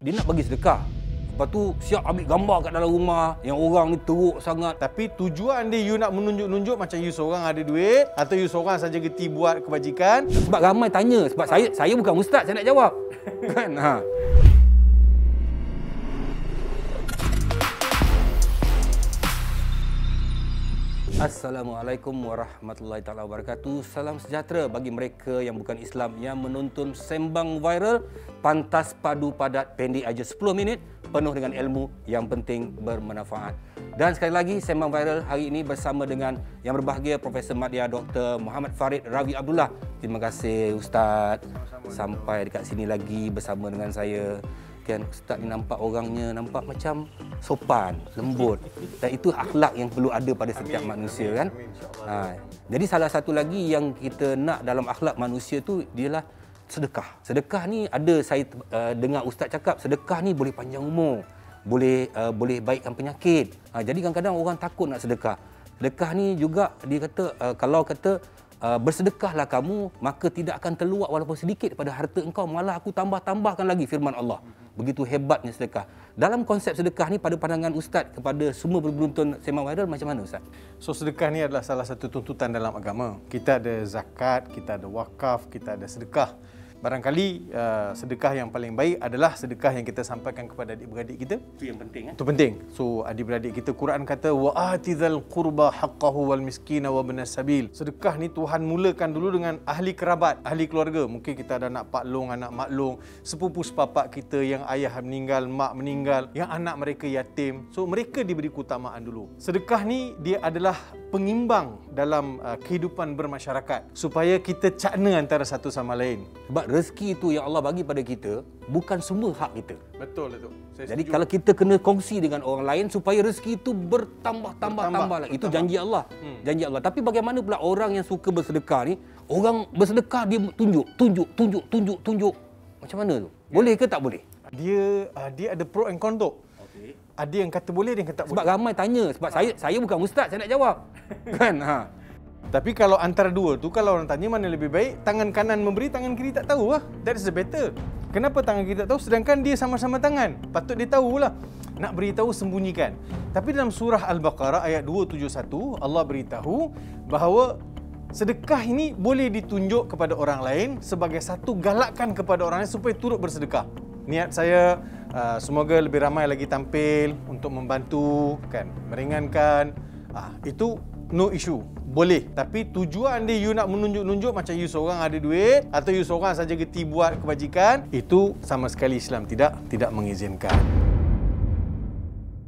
Dia nak bagi sedekah. Lepas tu siap ambil gambar kat dalam rumah yang orang ni teruk sangat. Tapi tujuan dia you nak menunjuk-nunjuk macam you seorang ada duit atau you seorang saja geti buat kebajikan. Sebab ramai tanya, sebab saya bukan ustaz, saya nak jawab. Kan? Ha. Assalamualaikum warahmatullahi taala wabarakatuh. Salam sejahtera bagi mereka yang bukan Islam yang menonton Sembang Viral, pantas padu padat pendek aja 10 minit penuh dengan ilmu yang penting bermanfaat. Dan sekali lagi Sembang Viral hari ini bersama dengan yang berbahagia Profesor Madya Dr. Muhammad Farid Ravi Abdullah. Terima kasih Ustaz sampai dekat sini lagi bersama dengan saya. Kan Ustaz ni nampak orangnya nampak macam sopan, lembut, dan itu akhlak yang perlu ada pada setiap manusia kan. Jadi salah satu lagi yang kita nak dalam akhlak manusia tu ialah sedekah. Sedekah ni ada saya dengar Ustaz cakap sedekah ni boleh panjang umur, boleh baikkan penyakit. Jadi kadang-kadang orang takut nak sedekah. Sedekah ni juga dia kata kalau kata bersedekahlah kamu maka tidak akan terluak walaupun sedikit pada harta engkau, malah aku tambahkan lagi firman Allah. Begitu hebatnya sedekah. Dalam konsep sedekah ni pada pandangan Ustaz kepada semua penonton Sembang Viral macam mana Ustaz? So sedekah ni adalah salah satu tuntutan dalam agama. Kita ada zakat, kita ada wakaf, kita ada sedekah. Barangkali sedekah yang paling baik adalah sedekah yang kita sampaikan kepada adik-beradik kita. Itu yang penting kan? Itu penting. So adik-beradik kita, Quran kata wa atizal qurba haqqahu wal miskina wa ibnas sabil. Sedekah ni Tuhan mulakan dulu dengan ahli kerabat, ahli keluarga. Mungkin kita ada anak pak long, anak mak long, sepupu sepapak kita yang ayah meninggal, mak meninggal, yang anak mereka yatim. So mereka diberi keutamaan dulu. Sedekah ni dia adalah pengimbang dalam kehidupan bermasyarakat supaya kita cakna antara satu sama lain. Sebab rezeki itu yang Allah bagi pada kita bukan semua hak kita. Betul itu. Jadi kalau kita kena kongsi dengan orang lain supaya rezeki itu bertambah lagi. Itu janji Allah. Janji Allah. Tapi bagaimana pula orang yang suka bersedekah ni? Orang bersedekah dia tunjuk. Macam mana tu? Boleh ke tak boleh? Dia ada pro and con tu. Ada yang kata boleh, ada yang kata tak boleh. Sebab ramai tanya. Sebab saya bukan ustaz, saya nak jawab. Kan? Tapi kalau antara dua tu, kalau orang tanya mana lebih baik, tangan kanan memberi, tangan kiri tak tahu lah. That is the better. Kenapa tangan kiri tak tahu? Sedangkan dia sama-sama tangan. Patut dia tahulah. Nak beritahu sembunyikan. Tapi dalam surah Al-Baqarah ayat 271, Allah beritahu bahawa sedekah ini boleh ditunjuk kepada orang lain sebagai satu galakan kepada orang lain supaya turut bersedekah. Niat saya semoga lebih ramai lagi tampil untuk membantu, kan, meringankan. Itu no issue. Boleh. Tapi tujuan dia you nak menunjuk-nunjuk macam you seorang ada duit atau you seorang saja geti buat kebajikan, itu sama sekali Islam tidak mengizinkan.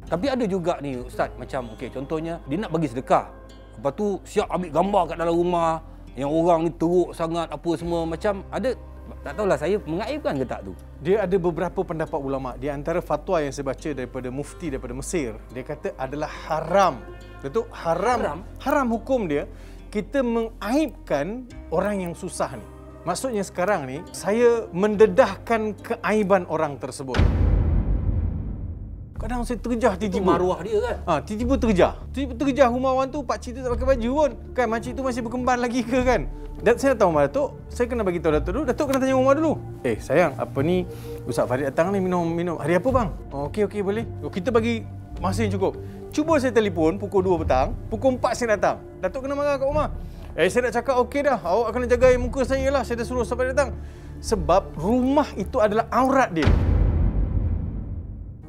Tapi ada juga ni Ustaz, macam contohnya dia nak bagi sedekah. Lepas tu siap ambil gambar kat dalam rumah yang orang ni teruk sangat apa semua, macam ada, tak tahulah saya mengaibkan ke tak tu. Dia ada beberapa pendapat ulama. Di antara fatwa yang saya baca daripada mufti daripada Mesir, dia kata adalah haram. Betul? Haram hukum dia kita mengaibkan orang yang susah ni. Maksudnya sekarang ni saya mendedahkan keaiban orang tersebut. Kadang saya terjah tiba-tiba. Itu maruah dia kan? Tiba-tiba terjah rumah orang tu, pakcik tu tak pakai baju pun. Kan makcik tu masih berkemban lagi ke kan? Dan saya tahu rumah Datuk, saya kena bagi tahu Datuk dulu. Datuk kena tanya rumah dulu. Sayang, apa ni Ustaz Farid datang ni minum. Hari apa bang? Okey boleh. Kita bagi masa yang cukup. Cuba saya telefon pukul 2 petang, pukul 4 saya datang. Datuk kena marah kat rumah. Saya dah cakap okey dah. Awak kena jaga muka saya lah. Saya dah suruh sampai datang. Sebab rumah itu adalah aurat dia.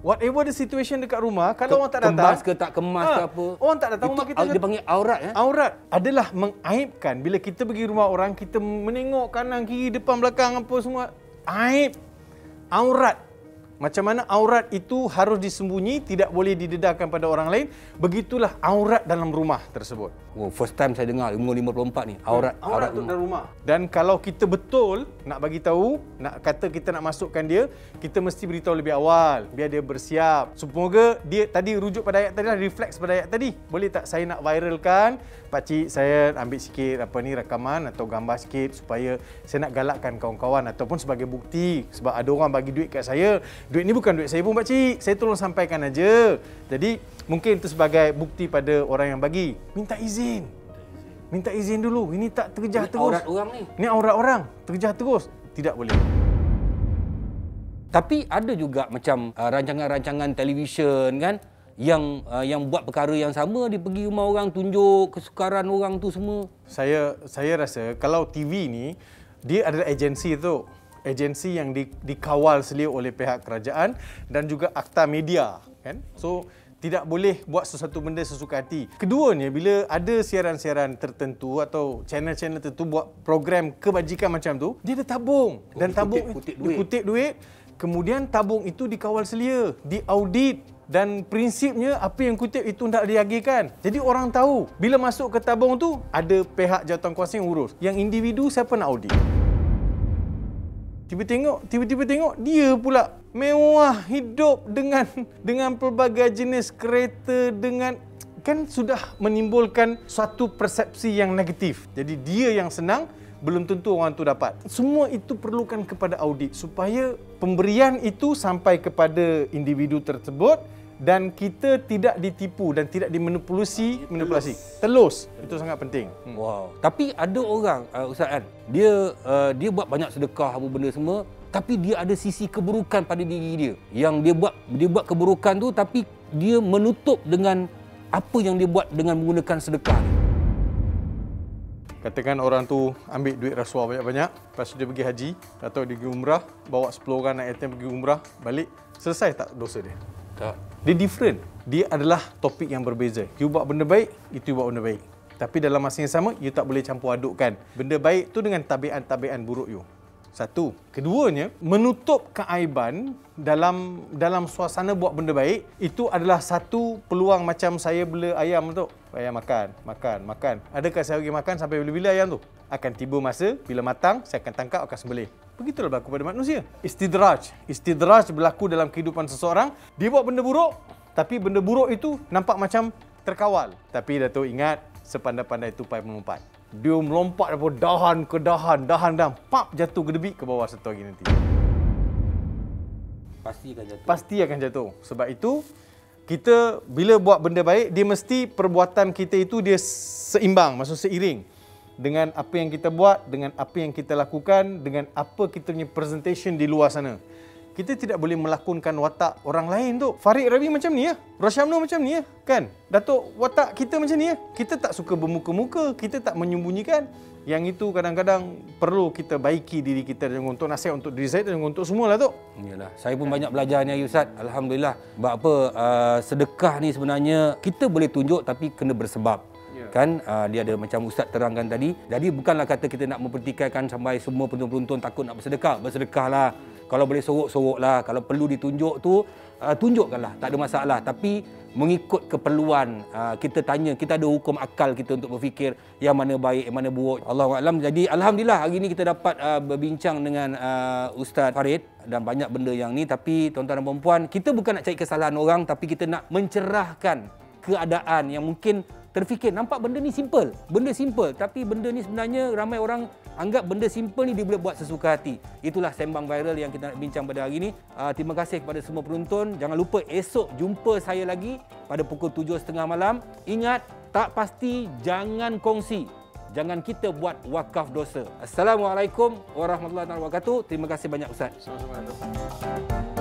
Whatever the situation dekat rumah, kalau orang tak datang, kemas ke tak kemas ke apa, orang tak datang rumah kita. Dia panggil aurat. Aurat adalah mengaibkan. Bila kita pergi rumah orang, kita menengok kanan, kiri, depan, belakang apa semua. Aib. Aurat. Macam mana aurat itu harus disembunyi, tidak boleh didedahkan pada orang lain. Begitulah aurat dalam rumah tersebut. First time saya dengar umur 54 ni. Aurat dalam rumah. Dan kalau kita betul nak bagi tahu, nak kata kita nak masukkan dia, kita mesti beritahu lebih awal biar dia bersiap. Semoga dia tadi rujuk pada ayat tadi lah, refleks pada ayat tadi. Boleh tak saya nak viralkan, pakcik saya ambil sikit rakaman atau gambar sikit supaya saya nak galakkan kawan-kawan ataupun sebagai bukti sebab ada orang bagi duit kat saya. Duit ni bukan duit saya pun pakcik, saya tolong sampaikan aja. Jadi mungkin itu sebagai bukti pada orang yang bagi. Minta izin dulu. Ini tak terjah terus. Aurat orang ni. Ni aurat orang. Terjah terus. Tidak boleh. Tapi ada juga macam rancangan-rancangan televisyen kan yang buat perkara yang sama, dia pergi rumah orang tunjuk kesukaran orang tu semua. Saya rasa kalau TV ni dia adalah agensi tu. Agensi yang dikawal selia oleh pihak kerajaan dan juga akta media kan. So tidak boleh buat sesuatu benda sesuka hati. Keduanya, bila ada siaran-siaran tertentu atau channel-channel tertentu buat program kebajikan macam tu, dia ada tabung. Dan tabung dikutip duit. Kemudian tabung itu dikawal selia, diaudit. Dan prinsipnya apa yang kutip itu tidak diagihkan. Jadi orang tahu bila masuk ke tabung tu ada pihak jawatankuasa yang urus. Yang individu siapa nak audit? Tiba-tiba tengok dia pula mewah, hidup dengan pelbagai jenis kereta, dengan kan sudah menimbulkan suatu persepsi yang negatif. Jadi dia yang senang, belum tentu orang tu dapat. Semua itu perlukan kepada audit supaya pemberian itu sampai kepada individu tersebut dan kita tidak ditipu dan tidak dimanipulasi. Telus. Itu sangat penting. Wow. Tapi ada orang Ustaz kan, dia buat banyak sedekah apa benda semua, tapi dia ada sisi keburukan pada diri dia. Yang dia buat keburukan tu tapi dia menutup dengan apa yang dia buat dengan menggunakan sedekah. Katakan orang tu ambil duit rasuah banyak-banyak, lepas tu dia pergi haji atau dia pergi umrah, bawa 10 orang naik yatim pergi umrah, balik, selesai tak dosa dia? Tak. Dia different. Dia adalah topik yang berbeza. You buat benda baik, itu you buat benda baik. Tapi dalam masa yang sama, you tak boleh campur adukkan benda baik tu dengan tabiat-tabiat buruk you. Satu. Keduanya, menutup keaiban dalam suasana buat benda baik, itu adalah satu peluang macam saya bela ayam tu. Ayam makan. Adakah saya bagi makan sampai bila-bila ayam tu? Akan tiba masa, bila matang, saya akan tangkap, akan sembelih. Begitulah berlaku pada manusia. Istidraj berlaku dalam kehidupan seseorang. Dia buat benda buruk, tapi benda buruk itu nampak macam terkawal. Tapi Dato' ingat, sepandai-pandai tupai melompat. Dia melompat daripada dahan ke dahan, pap jatuh gedebik ke bawah satu hari nanti. Pasti akan jatuh. Sebab itu, kita bila buat benda baik, dia mesti perbuatan kita itu dia seimbang, maksud seiring dengan apa yang kita buat, dengan apa yang kita lakukan, dengan apa kita punya presentation di luar sana. Kita tidak boleh melakonkan watak orang lain tu. Farid Rabi macam ni ya. Rosyamno macam ni ya. Kan? Datuk watak kita macam ni ya. Kita tak suka bermuka-muka, kita tak menyembunyikan. Yang itu kadang-kadang perlu kita baiki diri kita dengan untuk nasihat untuk diri saya dan untuk semua lah tu. Yalah, saya pun banyak belajar ni Ustaz. Alhamdulillah. Sebab apa sedekah ni sebenarnya kita boleh tunjuk tapi kena bersebab. Kan dia ada macam Ustaz terangkan tadi. Jadi bukanlah kata kita nak mempertikaikan sampai semua penonton takut nak bersedekah. Bersedekahlah. Kalau boleh sorok-soroklah. Kalau perlu ditunjuk tu tunjukkanlah, tak ada masalah. Tapi mengikut keperluan, kita tanya, kita ada hukum akal kita untuk berfikir yang mana baik, yang mana buruk. Allahuakbar. Jadi alhamdulillah hari ini kita dapat berbincang dengan Ustaz Farid dan banyak benda yang ni. Tapi tuan-tuan dan puan-puan, kita bukan nak cari kesalahan orang, tapi kita nak mencerahkan keadaan yang mungkin terfikir nampak benda ni simple, tapi benda ni sebenarnya ramai orang anggap benda simple ni dia boleh buat sesuka hati. Itulah sembang viral yang kita nak bincang pada hari ini. Terima kasih kepada semua penonton. Jangan lupa esok jumpa saya lagi pada pukul 7.30 malam. Ingat, tak pasti jangan kongsi. Jangan kita buat wakaf dosa. Assalamualaikum warahmatullahi wabarakatuh. Terima kasih banyak Ustaz. Sama-sama.